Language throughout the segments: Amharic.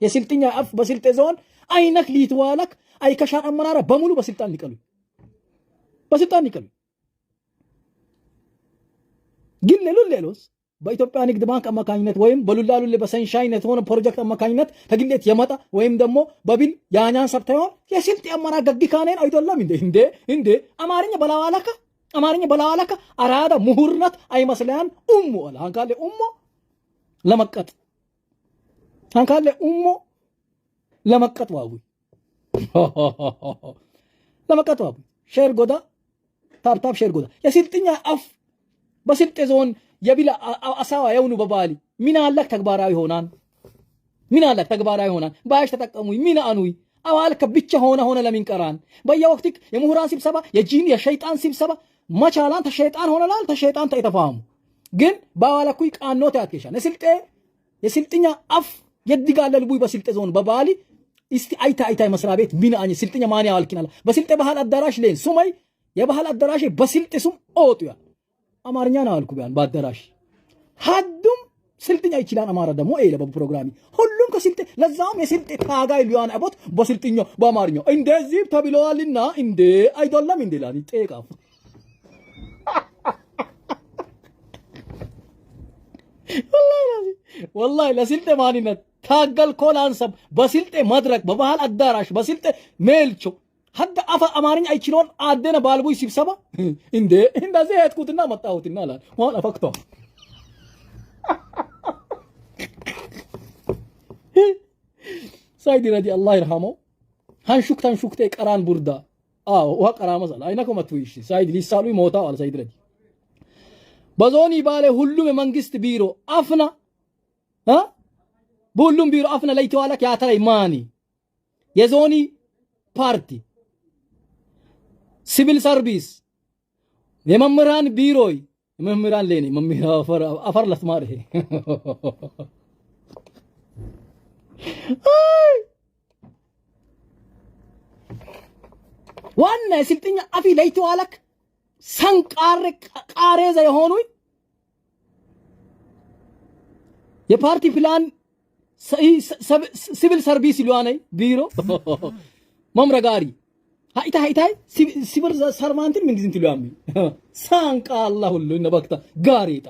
የስልጥኛ አፍ በስልጤ ዞን አይነክ ሊትዋለክ አይከሻን አመራራ በሙሉ በስልጣን ሊቀሉ ግን ሌሎስ በኢትዮጵያ ንግድ ባንክ አማካኝነት ወይም በሉላሉል በሰንሻይነት ሆነ ፕሮጀክት አማካኝነት ተግሌት የመጣ ወይም ደግሞ በቢል ያኛን ሰብታው የስልጤ አመራር ገግካኔን አይደለም እንዴ አማርኛ በላዋላካ አራዳ ምሁርነት አይመስልያን ወላ አንካለ ለመቀጥ ዋቡ ሼር ጎዳ ታፕ ሼር ጎዳ የስልጥኛ አፍ በስልጤ ዞን የቢላ አሳዋ የውኑ በባሊ ሚና አለክ ተግባራዊ ሆናን ባሽ ተጠቀሙ ሚና አኑይ አዋልከ ብቻ ሆነ ለሚንቀራን በየወቅት የምሁራን ስብሰባ የጂን የሸይጣን ስብሰባ መቻላን ተሸይጣን ሆነላል ተሸይጣን ተይተፋሙ ግን ባዋለኩይ ቃኖት ያትከሻ የስልጥኛ አፍ የድጋለል ቡይ በስልጤ ዞን በባሊ እስቲ አይታ መስሪያ ቤት ሚና አኝ ስልጥኛ ማን ያዋልኪናል በስልጤ ባህል አዳራሽ ሌን ሱማይ የባህል አዳራሽ በስልጤ ሱም ኦጥያ አማርኛ ነው አልኩ ቢያን በአዳራሽ ሀዱም ስልጥኛ ይችላል አማራ ደግሞ ለበቡ ፕሮግራሚ ሁሉም ከስልጤ ለዛም የስልጤ ታጋይ ሊዋን አቦት በስልጥኛ በአማርኛ እንደዚህ ተብለዋልና እንዴ አይደለም እንዴላኒ ጤቃፍ والله ለስልጤ ማንነት ታገል ኮላንሰብ በስልጤ መድረክ በባህል አዳራሽ በስልጤ ሜልቾ حتى أفا أمارين أي كيلون عدنا بالبوي سيب سبا إنده زيت كوتنا متاوتنا لا وانا فكتو سيدي رضي الله يرحمه هنشوك تيك أران بردا وهك أران مثلا أينكم أتويش سيدي لسالوي موتا على سيدي رضي بزوني بالي هلوم منجست بيرو أفنا بولوم بيرو أفنا ليتوالك يا ترى ماني يزوني بارتي ሲቪል ሰርቪስ የመምህራን ቢሮይ መምህራን ለኔ መምህር አፈር ለስማር ይሄ ዋና የስልጥኛ አፊ ለይተዋለክ ሰንቃር ቃሬዛ የሆኑይ የፓርቲ ፕላን ሲቪል ሰርቪስ ይሏነይ ቢሮ መምረጋሪ ሃይታይ ሲቪል ሰርቫንትን ምን ጊዜ እንትሉ ያሚ ሳንቃ አላህ ሁሉ ነበክታ ጋሬጣ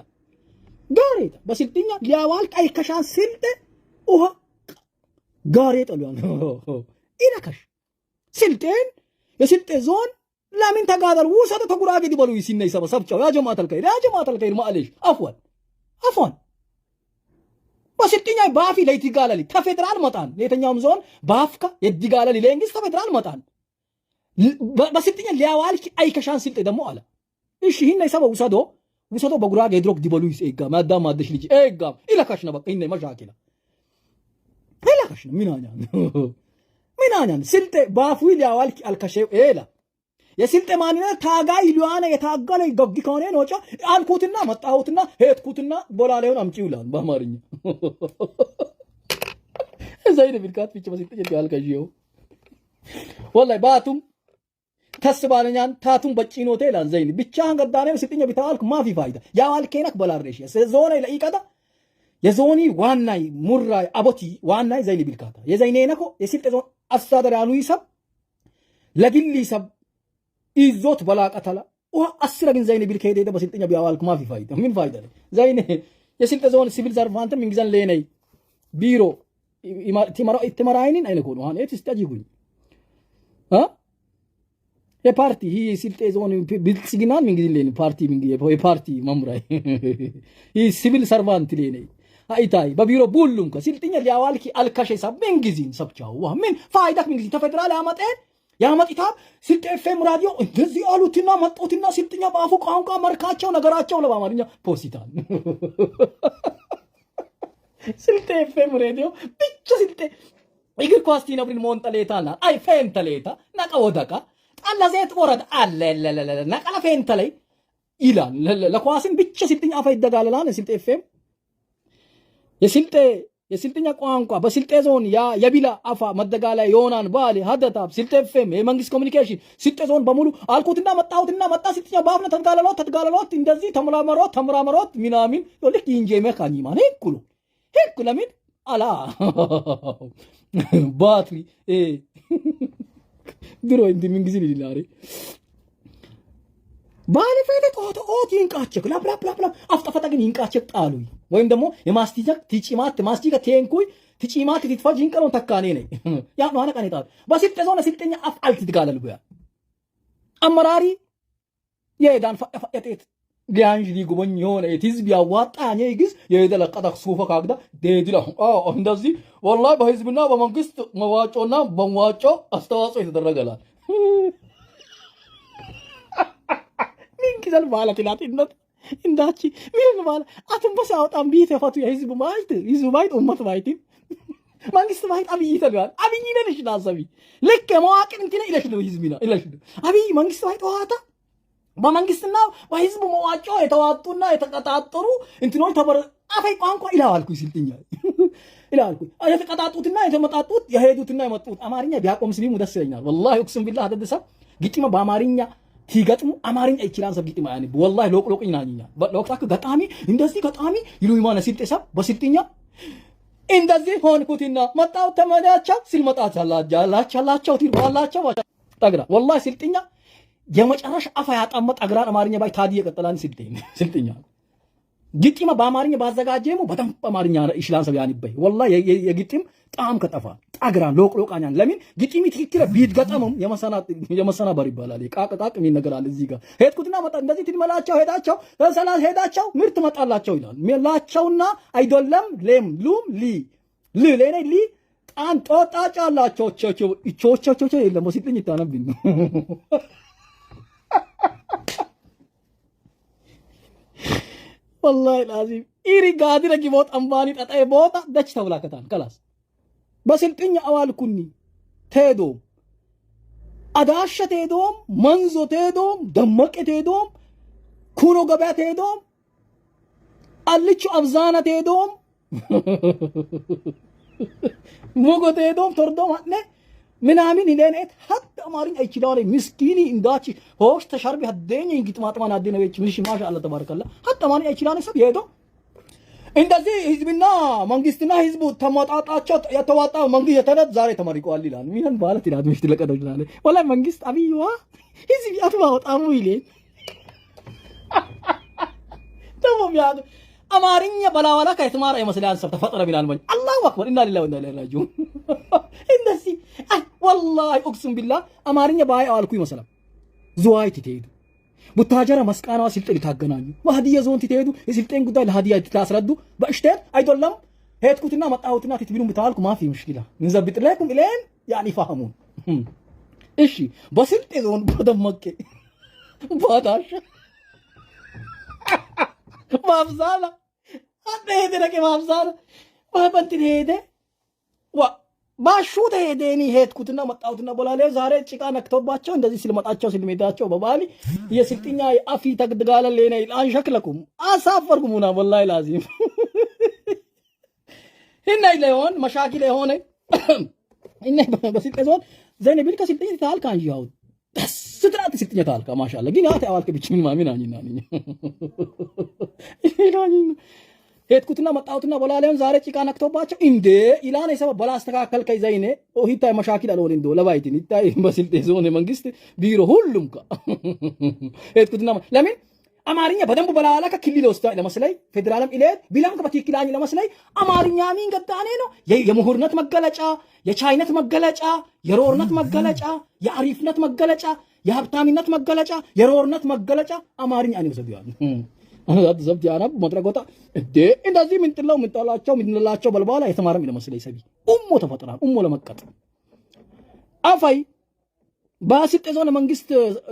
በስልጥኛ ሊያዋል ቀይ ከሻን ስልጤ ውሃ ጋሬጣ ሊያን ኢነከሽ ስልጤን የስልጤ ዞን ለምን ተጋደል ወሰደ ተጉራጌ ዲበሉ ይሲነይ ሰብቻው ያ ጀማዓተል ከይር ማለሽ አፍዋን በስልጥኛ ባፊ ለይትጋላሊ ተፌደራል መጣን ለየተኛውም ዞን ባፍካ የዲጋላሊ ለእንግሊዝ ተፌደራል መጣን በስልጥኛ ሊያዋልክ አይከሻን ስልጤ ደግሞ አለ እሺ ይሄን ይሰበው ውሰዶ በጉራጌ ድሮክ ዲበሉ ይስኤጋ ማዳም ማደሽ ልጅ ኤጋ ኢለካሽ ነው በቃ ይሄን መሻኪላ ኢለካሽ ነው ሚናኛን ስልጤ ባፉ ሊያዋልክ አልከሸው ኤላ የስልጤ ማንነት ታጋይ ሊዋና የታገለ ገግ ከሆነ ነው አልኩትና መጣሁትና ሄድኩትና ቦላሌውን አምጪው ይላል በአማርኛ ዘይነ ቢልካት ብቻ በስልጤ ያልከጂው ወላሂ ባቱም ተስባለኛን ታቱም በጭኖቴ ላን ዘይኒ ብቻህን ገዳኔ ስልጥኛ ቢታልክ ማፊ ፋይዳ ያዋልከነክ በላርሽ የዞኔ ለኢቀዳ የዞኒ ዋናይ ሙራይ አቦቲ ዋናይ ዘይኒ ቢልካታ የዘይኔ ነኮ የስልጤ ዞን አስተዳዳሪ አሉ ይሰብ ለግል ይሰብ ይዞት በላቀተላ አስረ ግን ዘይኒ ቢልከ ሄደ በስልጥኛ ቢያዋልክ ማፊ ፋይዳ ምን ፋይዳ ዘይኒ የስልጤ ዞን ሲቪል ሰርቫንት ምን ግዘን ለኔይ ቢሮ ኢትመራይኒን አይነኮ ነው አሁን እትስታጂጉኝ የፓርቲ ይሄ ስልጤ ዞን ብልጽግናን ምን ጊዜ ለኔ ፓርቲ ምን ጊዜ የፓርቲ መምራይ ይሄ ሲቪል ሰርቫንት ለኔ አይታይ በቢሮ ቡሉም ከስልጥኛ ሊያዋልኪ አልካሽ ሰብ ምን ጊዜ ሰብቻው ምን ፋይዳክ ምን ጊዜ ተፌደራል ያመጣ ስልጤ ኤፍኤም ራዲዮ እንደዚህ አሉትና መጣውትና ስልጥኛ ባፉ ቋንቋ መርካቸው ነገራቸው ለባማርኛ ፖስታል ስልጤ ኤፍኤም ራዲዮ ብቻ ስልጤ እግር ኳስቲ ነብሪን ሞንጠሌታና አይ ፌንተሌታ ናቃ ወዳቃ አላ ዘይት ወረድ አለ ነቀላ ፌንተለይ ይላል ለኳስን ብቻ ስልጥኛ አፋ ይደጋለላን ስልጤ ኤፍኤም የስልጥኛ ቋንቋ በስልጤ ዞን የቢላ አፋ መደጋላ ዮናን ባሊ ሀደታብ ስልጤ ኤፍኤም የመንግስት ኮሙኒኬሽን ስልጤ ዞን በሙሉ አልኩትና መጣ ስልጥኛ ባፍነ ተጋለሎት እንደዚህ ተምራመሮት ሚናሚን ልክ ይንጄ መካኒ ማን ሄኩ ለምን አላ ባትሪ ድሮ ምን ጊዜ ይላል ባለፈለ ኦት ይንቃቸክ ላፕላፕላፕላ አፍጠፈጠ ግን ይንቃቸክ ጣሉኝ ወይም ደግሞ የማስቲጀክ ቲጪማት ማስቲጀክ ቴንኩይ ቲጪማት ትትፈጅ ይንቀለው ተካኔ ነኝ ያ ነው አነቃኔ ጣሉ በሲልጤ ዞን ሲልጤኛ አፍ አልትትጋለል ጉያ አመራሪ የዳን ፈቀፈቀት ሊያንጅ ሊጉበኝ የሆነ የህዝብ ያዋጣኝ ይግዝ የደለቀጠ ሱፈ ካግዳ ዴዲላ እንደዚህ ወላሂ በህዝብና በመንግስት መዋጮና በመዋጮ አስተዋጽኦ የተደረገላል ምን kizel ማለት ላጥነት እንዳቺ ምን ማለት አትንበሳ አውጣም ቢት የፈቱ የህዝብ ማይት ኡመት ማይት መንግስት ማይት አብይ ይተጋል አብይ ነሽ ላሰቢ ልክ መዋቅር እንት ነው ይለሽ ነው ህዝብና ይለሽ አብይ መንግስት ማይት ዋታ በመንግስትና በህዝብ መዋጮ የተዋጡና የተቀጣጠሩ እንትኖች ተበር አፈይ ቋንቋ ይላልኩ ሲልጥኛ ይላልኩ የተቀጣጡትና የተመጣጡት የሄዱትና የመጡት አማርኛ ቢያቆም ስሊሙ ደስ ይለኛል ወላሂ እክስም ቢላህ አደደሳ ግጥማ በአማርኛ ትገጥሙ አማርኛ ይችላል ሰብ ግጥማ ያኒ ወላሂ ሎቅሎቅ ይናኝኛ ሎቅታክ ገጣሚ እንደዚህ ገጣሚ ይሉይ ማነ ሲልጤሳ በሲልጥኛ እንደዚህ ሆንኩትና መጣው ተመዳቻ ሲልመጣቻ ላቻላቸው ትባላቸው ጠግራ ወላሂ ሲልጥኛ የመጨረሻ አፋ ያጣመጥ አግራን አማርኛ ባይ ታዲ የቀጠላን ሲልጥኛ ግጥማ በአማርኛ ባዘጋጀሙ በጣም አማርኛ ይሽላን ሰብ ያኒበይ ወላሂ የግጥም ጣም ከጠፋ አግራን ሎቅሎቃኛን ለምን ግጥሚ ትክክለ ቢት ገጠመም የመሰና በር ይባላል ቃቅጣቅ ምን ነገር አለ እዚህ ጋር ሄድኩትና መጣ እንደዚህ ትመላቸው ሄዳቸው ሰላም ሄዳቸው ምርት መጣላቸው ይላል ሜላቸውና አይደለም ለም ሉም ሊ ለኔ ሊ ጣን ጦጣጫላቸው ቾቾቾቾ የለም ሲጥኝ ይታነብኝ والله لازم إيري قادر أجي بوت أمباني تأتي بوتا دش تولى كتان خلاص بس الدنيا أول كوني تهدوم أداشة تهدوم منزو تهدوم دمك تهدوم كونو قبع تهدوم الليشو أفزانة تهدوم موغو تهدوم تردوم هاتنه ምናምን ይለኔት ሀጥ አማርኛ አይችላል ምስኪኒ እንዳቺ ሆሽ ተሻርቢ ሀደኝ እንግጥ ማጥማን አደነ ወጭ ምሽ ማሻአላ ተባረከላ ሀጥ አማርኛ አይችላል ሰብ ይሄዶ እንደዚህ ህዝብና መንግስትና ህዝቡ ተማጣጣቸው የተዋጣው መንግስት የተነት ዛሬ ተመርቋል ይላል ምን ማለት ይላል ምሽት ለቀደው ይላል ወላ መንግስት አብይዋ ህዝብ ያተዋጣሙ ይሌ ተሞም ያዱ አማርኛ በላዋላ ከየተማረ የመስላል ሰብ ተፈጠረ ቢላል ማኝ አላሁ አክበር ኢና ሊላሂ ወኢና ኢለይሂ ራጂዑን እንደዚህ والله اقسم بالله አማርኛ ባይ አልኩኝ መሰለም ዙዋይ ትሄዱ ቡታጀራ መስቃናው ሲልጤ ታገናኙ ወሃዲያ ዞን ትሄዱ የሲልጤን ጉዳይ ለሃዲያ ትታስረዱ በእሽተት አይደለም ሄድኩትና መጣሁትና ትትቢሉም ብታልኩ ማፊ ሙሽኪላ እንዘብጥ ለኩም ኢለን ያኒ ፈህሙን እሺ በሲልጤ ዞን በደመቀ ባዳሽ ማብዛላ አንተ ሄደረከ ማብዛላ ወበንት ሄደ ባሹ ተሄደኒ ሄድኩትና መጣሁትና ቦላሌ ዛሬ ጭቃ ነክቶባቸው እንደዚህ ሲልመጣቸው ሲልሜዳቸው በባሊ የስልጥኛ አፊ ተግድጋለ ለኔ አንሸክለኩም አሳፈርኩሙና ወላሂ ላዚም እና ይለውን መሻኪል የሆነ እና በስልጤ ዞን ዘኔ ቢልካ ስልጥኛ ታልካ አንጂው ስትራት ስልጥኛ ታልካ ማሻአላ ግን ያተ አዋልከ ብቻ ማሚና ነኝ ሄድኩትና መጣሁትና ቦላሌውን ዛሬ ጭቃ ነክቶባቸው እንዴ ኢላኔ ሰበብ ባላስተካከል ከይዘይኔ ኦሂታይ መሻኪል አልሆነ እንዶ ለባይቲን ይታይ በስልጤ ዞን መንግስት ቢሮ ሁሉም ካ ሄድኩትና ለምን አማርኛ በደንብ በላዋላ ከክልል ወስታ ለመስላይ ፌደራልም ኢሌት ቢላም ከበትክክላኝ ለመስላይ አማርኛ ሚን ገዳኔ ነው የምሁርነት መገለጫ የቻይነት መገለጫ የሮርነት መገለጫ የአሪፍነት መገለጫ የሀብታሚነት መገለጫ የሮርነት መገለጫ አማርኛ ነው ሰብያል አናት ዘብት ያናብ መድረጎታ እንዴ እንደዚህ ምን ጥለው ምን ጣላቸው ምን ልላቸው በልባላ የተማረም ይመስለኝ ሰቢ ተፈጥራን ለመቀጥ አፋይ በስልጤ ዞን መንግስት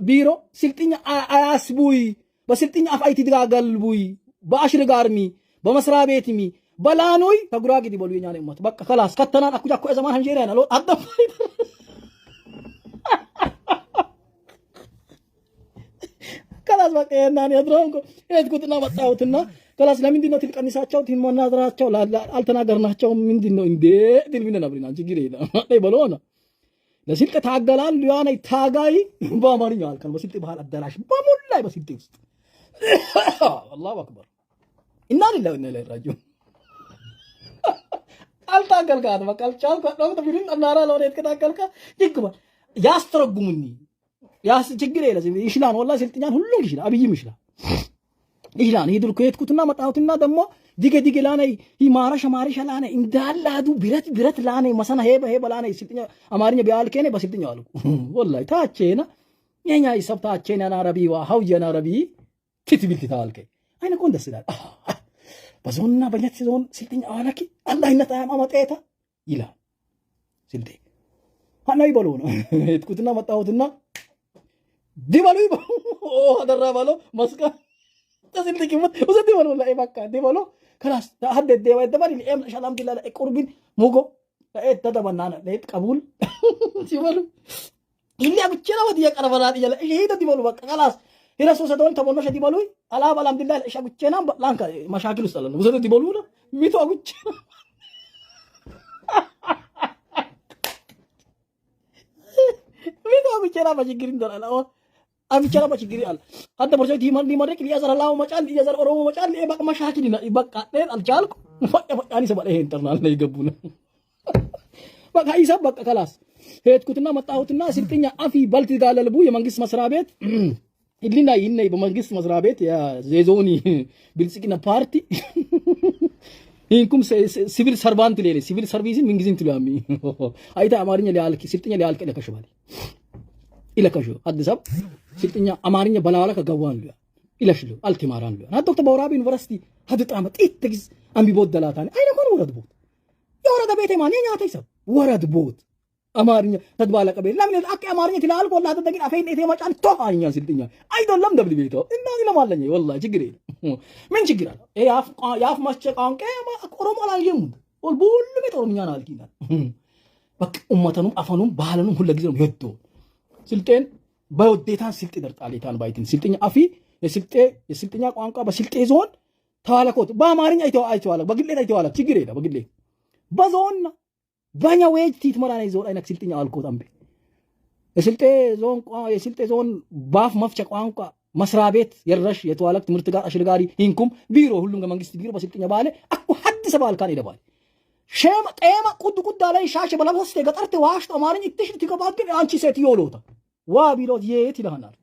ቢሮ ስልጥኛ አያስቡይ በስልጥኛ አፋይ ትድጋገልቡይ በአሽር ጋርሚ በመስራ ቤትሚ በላኖይ ተጉራጊ ዲበሉ የኛ ነው ማለት በቃ خلاص ከተናን አኩጃ እኮ ዘማን ሀንጀሪያ ነው አደፋይ ከላስ በቃ የናን ያድሮንኮ ሄድኩትና መጣሁትና ከላስ ለምንድነው ትልቀንሳቸው ትመናዝራቸው አልተናገርናቸው ምንድነው እንዴ ድልብነ ነብሪና እንጂ ግሬ ነው በሎና ለስልጤ ታገላል ያኔ ታጋይ በአማርኛ አልከን በስልጤ ባህል አዳራሽ በሙላይ በስልጤ ውስጥ አላሁ አክበር ኢና ሊላሂ ወኢና ኢለይሂ ራጂዑን አልታገልካት በቃ አልቻልኩ ነው ተብልን እናራ ለወዴት ከታገልካ ይግባ ያስተረጉሙኝ ያስ ችግር የለም ይሽላን ወላሂ ስልጥኛን ሁሉም ይሽላል አብይም ይሽላል ይሽላን ሄድኩ ከየትኩትና መጣሁትና ደግሞ ዲገ ላኔ ይማራሽ ማሪሽ ላኔ እንዳላዱ ብረት ላኔ መሰና ሄበ ላኔ ስልጥኛ አማርኛ ቢያልከኔ በስልጥኛ አልኩ ወላሂ ታቼና የኛ ይሰብታቼና አረቢዋ ሀውየና አረቢ ትትብልት ታልከ አይነ ቆን ደስ ይላል በዞንና በለት ዞን ስልጥኛ አላኪ አላህ ይነጣማ መጣየታ ይላል ስልጤ አናይ በሎ ነው ሄድኩትና መጣሁትና ዲባሉ አደራ ባሎ መስካ ተስልት ኪመት ወዘት ባሎ ላይ በቃ ዲባሉ خلاص تحدد دي ويدبر اللي ام الحمد لله قربين موغو ايت تدبنانا ليت قبول ሲበሉ ኢሊያ ብቻ ነው የቀረበላት ይላል እሺ ሄደ ዲባሉ በቃ خلاص የራሱ ሰደውን ተቦልመሽ ዲባሉ አላህ አልሐምዱሊላህ እሺ ብቻና ላንካ መሻክል ውስጥ አለ ወዘት ዲባሉ ነው ሚቶ ብቻ ሚቶ ብቻ ነው በችግር እንደላላ አብቻላ በችግር አለ አንተ ወርጆ ዲማን ዲማድረክ ሊያዘር አላህ መጫል ሊያዘር ኦሮሞ መጫል በቃ መሻክል በቃ አልቻልኩ ፈቃኒ ሰባለ ይሄ ኢንተርናል ላይ ገቡና በቃ ይሰብ በቃ خلاص ሄድኩትና መጣሁትና ስልጥኛ አፊ በልት ጋለልቡ የመንግስት መስሪያ ቤት ኢሊና ይነይ በመንግስት መስሪያ ቤት የዞኒ ብልጽግና ፓርቲ ኢንኩም ሲቪል ሰርቫንት ሌለ ሲቪል ሰርቪስ ምን ጊዜም ትሏሚ አይታ አማርኛ ሊያልክ ስልጥኛ ሊያልክ ለከሽባል ኢለከሹ አዲስ አበባ ስልጥኛ አማርኛ በላዋላ ከገዋን ሊያ ኢለሽሉ አልቲማራን ሊያ ዶክተር በወራብ ዩኒቨርሲቲ ሀድጣመ ጥቅስ አንቢቦት ደላታኒ አይነ ኮን ወረድ ቦት የወረደ ቤቴ ማን የኛ ተይሰብ ወረድ ቦት አማርኛ ተድባለ ቀበል ለምን አቀ አማርኛ ትላል ቆላ ተደግን አፈን እቴ መጫን ቶሃኛ ስልጥኛ አይደለም ደብል ቤቶ እና ለማለኝ ወላሂ ችግር የለም ምን ችግር አለ ያፍ ማስጨቃንቀ ኦሮሞ አላየም ሁሉ ቤት ኦሮምኛ ነው አልኪና በቃ ኡመተኑም አፈኑም ባህሉም ሁሉ ጊዜ ነው ይወዶ ስልጤን በውዴታን ስልጤ ደርጣሌታን ባይትን ስልጥኛ አፊ የስልጥኛ ቋንቋ በስልጤ ዞን ተዋለኮት በአማርኛ አይተዋለ በግሌት አይተዋለ ችግር የለም በግሌት በዞንና ባኛ ወይት ቲት መራና ዞን አይነክ ስልጥኛ አልኮት አምቤ የስልጤ ዞን ባፍ መፍቻ ቋንቋ መስሪያ ቤት የረሽ የተዋለክ ትምህርት ጋር አሽልጋሪ ኢንኩም ቢሮ ሁሉም ከመንግስት ቢሮ በስልጥኛ ባለ አኩ ሐዲስ ባልካን ይደባል ሸማ ጤማ ቁድ ላይ ሻሽ በለበስ ተገጠርት ዋሽቶ አማርኛ እትሽ ትከባክል አንቺ ሴት ይወሎታ ዋ ቢሎት የት ይላናል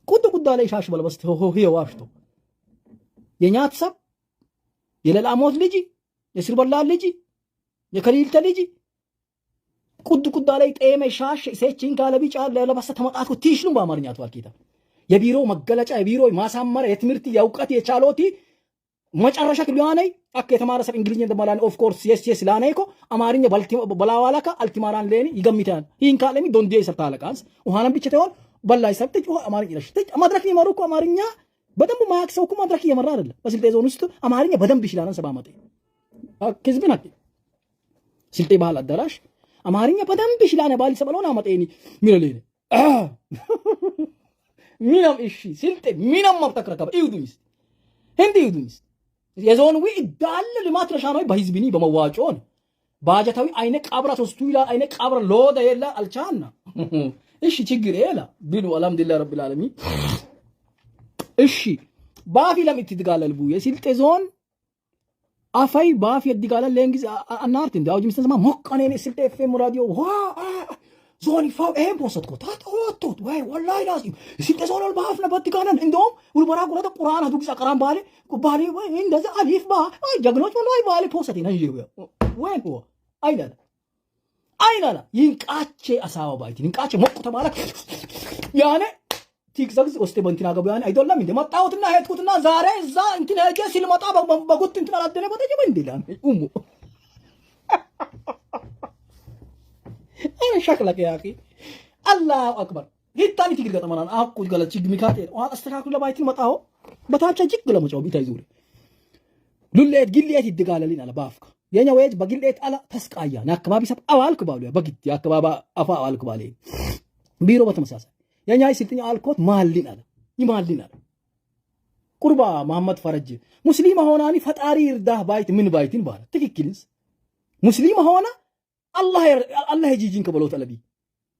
ቁድ ላይ ሻሽ በለበስ ሆ ዋሽቶ የኛት ሰብ የለላሞት ልጅ የስርበላ ልጅ የከሊልተ ልጅ ቁድ ላይ ጤማ ሻሽ ሴችን ጋለቢጫ ለበስ ተመጣጣቱ ቲሽኑ በአማርኛ ተዋልኪታ የቢሮ መገለጫ የቢሮ ማሳመር የትምህርት የእውቀት የቻሎቲ መጨረሻ ክሊያናይ አከ የተማረ ሰብ እንግሊዝኛ እንደማላን ኦፍ ኮርስ yes ላናይኮ አማርኛ በላዋላካ አልቲማራን ለኔ ይገምታል ይን ካለሚ ዶንዴ ሰርታለቃስ ውሃናም ብቻ ተወል በላይ ሰብት አማርኛ ለሽት መድረክ ይመሩኮ አማርኛ በደንብ ማያክሰውኩ መድረክ እየመራ አይደለም በስልጤ ዞን ውስጥ አማርኛ በደንብ ይችላል ሰባመጤ ከዝብና ስልጤ ባህል አዳራሽ አማርኛ በደንብ ይችላል ባል ሰበለውና አመጤኒ ሚለሌ ሚናም እሺ ስልጤ ሚናም ማብተከረከበ ይውዱስ እንዴ ይውዱስ የዞን ዊ ዳል ልማት ረሻናዊ በህዝብኒ በመዋጮን ባጀታዊ አይነ ቀብራ ሶስቱ ይላል አይነ ቀብራ ሎዳ የላ አልቻና እሺ ችግር የላ ቢሉ አልহামዱሊላህ ረብል ዓለሚን እሺ ባፊ ለምን ትድጋለልቡ የስልጤ ዞን አፋይ ባፊ ይድጋላል ለእንግሊዝ አናርት እንዴ አውጅ ምስተማ ሞቀኔ ስልጤ ኤፍኤም ራዲዮ ዋ ዞን ይፋው ኤም ፖስት ኮታ ቶት ወይ ወላሂ ላዚም ስልጤ ዞን ባፍ ለበትጋለን እንደውም ወልበራ ጉራተ ቁርአን አዱ ግዛ ቀራን ባለ ወይ እንደዛ አሊፍ ባ ጀግኖች ወላሂ ባለ ፖስት ነው ይዩ ወይ ሆ አይላላ ይንቃቼ አሳባ ባይቲ ይንቃቼ ሞቁ ተባለ ያኔ ቲክቶክ ወስቴ በእንትና ገቡ ያኔ አይደለም እንደ መጣሁትና ሄድኩትና ዛሬ እዛ እንትን ሄጄ ሲልመጣ በጉት እንትና አላደለ በተጀ በእንዲላን ኡሙ انا شكلك يا اخي الله اكبر هيتاني تيجي قطمنا اكو قال تشج ميكاتيل وها استراكو لبايتي مطاو بتاچ جيك لمچو بيتاي زوري ሉሌት ግሌት ይድጋለልን አለ ባፍካ የኛ ወይጅ በግሌት አላ ተስቃያ ናከባቢ ሰብ አዋልክ ባሉ በግት ያከባባ አፋ አዋልክ ባለ ቢሮ በተመሳሳይ የኛ ስልጥኛ አልኮት ማልን አለ ይማልን አለ ቁርባ መሐመድ ፈረጅ ሙስሊም ሆናኒ ፈጣሪ ይርዳህ ባይት ምን ባይትን ባለ ትክክልስ ሙስሊም ሆና አላህ ይጂጂን ከበለው ተለቢ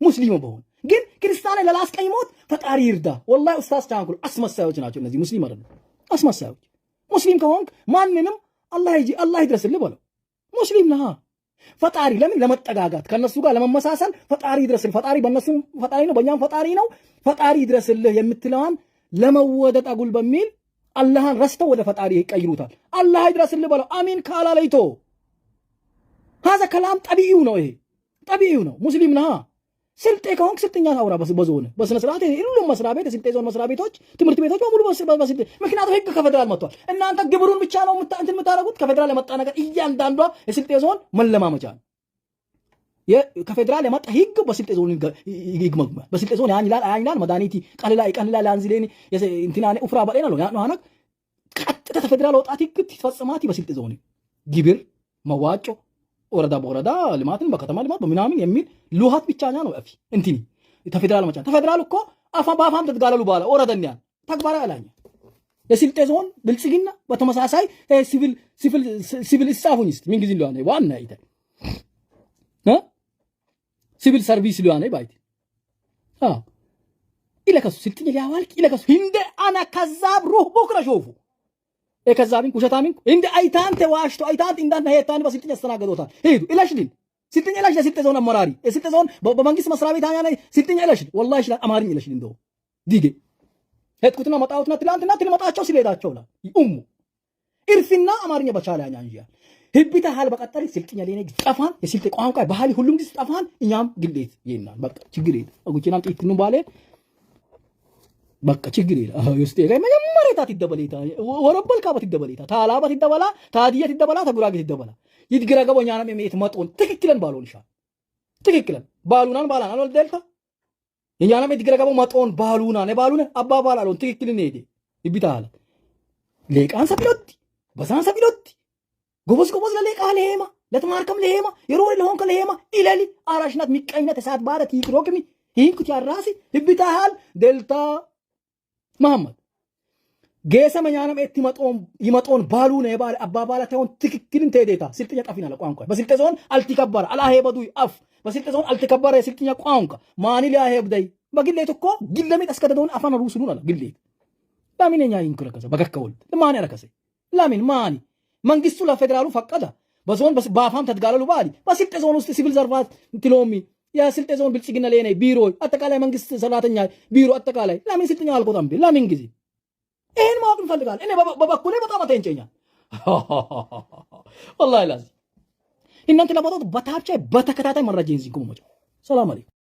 ሙስሊም በሆነ ግን ክርስቲያን ለላስቀይሞት ፈጣሪ ይርዳ ወላሂ ኡስታዝ ታንኩል አስመሳዮች ናቸው እነዚህ ሙስሊም አይደለም አስመሳዮች ሙስሊም ከሆንክ ማንንም አላህ ይድረስልህ በለው ሙስሊም ነህ። ፈጣሪ ለምን ለመጠጋጋት ከነሱ ጋር ለመመሳሰል ፈጣሪ ይድረስልህ። ፈጣሪ በእነሱ ፈጣሪ ነው፣ በእኛም ፈጣሪ ነው። ፈጣሪ ይድረስልህ የምትለዋን ለመወደድ አጉል በሚል አላህን ረስተው ወደ ፈጣሪ ይቀይሩታል። አላህ ይድረስልህ በለው አሚን ካላለይቶ ሀዛ ከላም ጠቢዒው ነው። ይሄ ጠቢዒው ነው። ሙስሊም ነህ። ስልጤ ከሆንክ ስልጥኛ ታውራ በዞን በስነ ስርዓት ሁሉም መስሪያ ቤት የስልጤ ዞን መስሪያ ቤቶች ትምህርት ቤቶች በሙሉ በስልጤ ምክንያቱም ህግ ከፌደራል መጥቷል። እናንተ ግብሩን ብቻ ነው እንትን የምታደርጉት። ከፌደራል የመጣ ነገር እያንዳንዷ የስልጤ ዞን መለማመቻ ነው። ከፌደራል የመጣ ህግ በስልጤ ዞን ይግመግማ። በስልጤ ዞን ያን ይላል መድኃኒቲ ቀልላ አንዝሌኒ እንትናኔ ኡፍራ በሌና ነው ያን ሆነ ቀጥታ ከፌደራል ወጣት ህግ ትፈጽማት በስልጤ ዞን ግብር መዋጮ ወረዳ በወረዳ ልማትን በከተማ ልማት በምናምን የሚል ሉሃት ብቻኛ ነው አፊ እንትኒ ተፌደራል መጫን ተፌደራል እኮ በአፋም ተጋለሉ ባለ ወረደኛ ተግባራ ያላኛ የስልጤ ዞን ብልጽግና በተመሳሳይ ሲቪል ስታፉኝስ ምን ጊዜ ሊሆነ ዋና አይተ ሲቪል ሰርቪስ ሊሆነ ባይት ኢለከሱ ስልጥኝ ሊያዋልቅ ኢለከሱ እንደ አና ከዛብ ሩህ ቦክራ ሾፉ ከዛብን ኩሸታምን እንደ አይታንተ ዋሽቶ አይታንት እንዳንተ ሄታን በስልጥኝ ያስተናገዶታል። ሄዱ ኢላሽልን ስልጥኝ ኢላሽ ለስልጤ ዞን አመራሪ ስልጤ ዞን በመንግስት መስሪያ ቤት አኛ ስልጥኝ ኢላሽል ወላሂ ይችላል አማርኛ ኢላሽል እንደው ዲጌ ሄድኩትና መጣውትና ትላንትና ትልመጣቸው ሲሌዳቸው ላ ኢርፊና አማርኛ በቻለ አኛ እንጂ ህብታ ሃል በቀጠል ስልጥኝ ለኔ ጠፋን የስልጤ ቋንቋ ባህሊ ሁሉም ጊዜ ጠፋን። እኛም ግዴት ይናል በቃ ችግር የለም አጉቺናም ጥይትኑ ባለ በቃ ችግር የለም ውስጤ ላይ መጀመሪያ ታት ይደበለታ ወረበል ካበት ይደበለታ ታላበት ይደበላ ታዲየት ይደበላ ተጉራጌት ይደበላ ይድግረገቦኛ ነው የሚት መጥቶን ትክክለን ባሉንሻል ትክክለን ባሉናን ባላን አለ ደልታ የኛና ይድግረገቦ መጥቶን ባሉና ነው ባሉነ አባባል አሉን ትክክልን ሄደ ይብታል ለቃን ሰብሎት በዛን ሰብሎት ጎበዝ ለለቃ ለሄማ ለተማርከም ለሄማ የሮይ ለሆንከ ለሄማ ኢለሊ አራሽናት ሚቀኝነት እሳት ባረት ይቅሮክሚ ይንኩት ያራሲ ይብታል ደልታ መሐመድ ገሰመኛንም እት ይመጦን ባሉ ነው የባለ አባባላታውን ትክክልን ተይዴታ ስልጥኛ ጠፊና ለቋንቋ በስልጤ ዞን አልቲከበረ አላሄበዱ አፍ በስልጤ ዞን አልቲከበረ የስልጥኛ ቋንቋ ማኒ ሊያሄብደይ በግሌት እኮ ግለሜት አስከደደውን አፋን ሩስሉን አለ ግሌት ለምንኛ ይንኩረከሰ በከከውል ለማን ያረከሰ ለምን ማኒ መንግስቱ ለፌደራሉ ፈቀደ በዞን በአፋም ተትጋለሉ ባሊ በስልጤ ዞን ውስጥ ሲቪል ሰርቫንት ትሎሚ የስልጤ ዞን ብልጽግና ለኔ ቢሮ አጠቃላይ መንግስት ሰራተኛ ቢሮ አጠቃላይ ለምን ስልጥኛ አልቆጣም ለምን ጊዜ ይሄን ማወቅ እንፈልጋለን። እኔ በበኩሌ በጣም አተንጨኛል والله ላዚ እናንተ ለባዶ በታብቻ በተከታታይ መረጃ ይንዚኩ ሰላም አለይኩም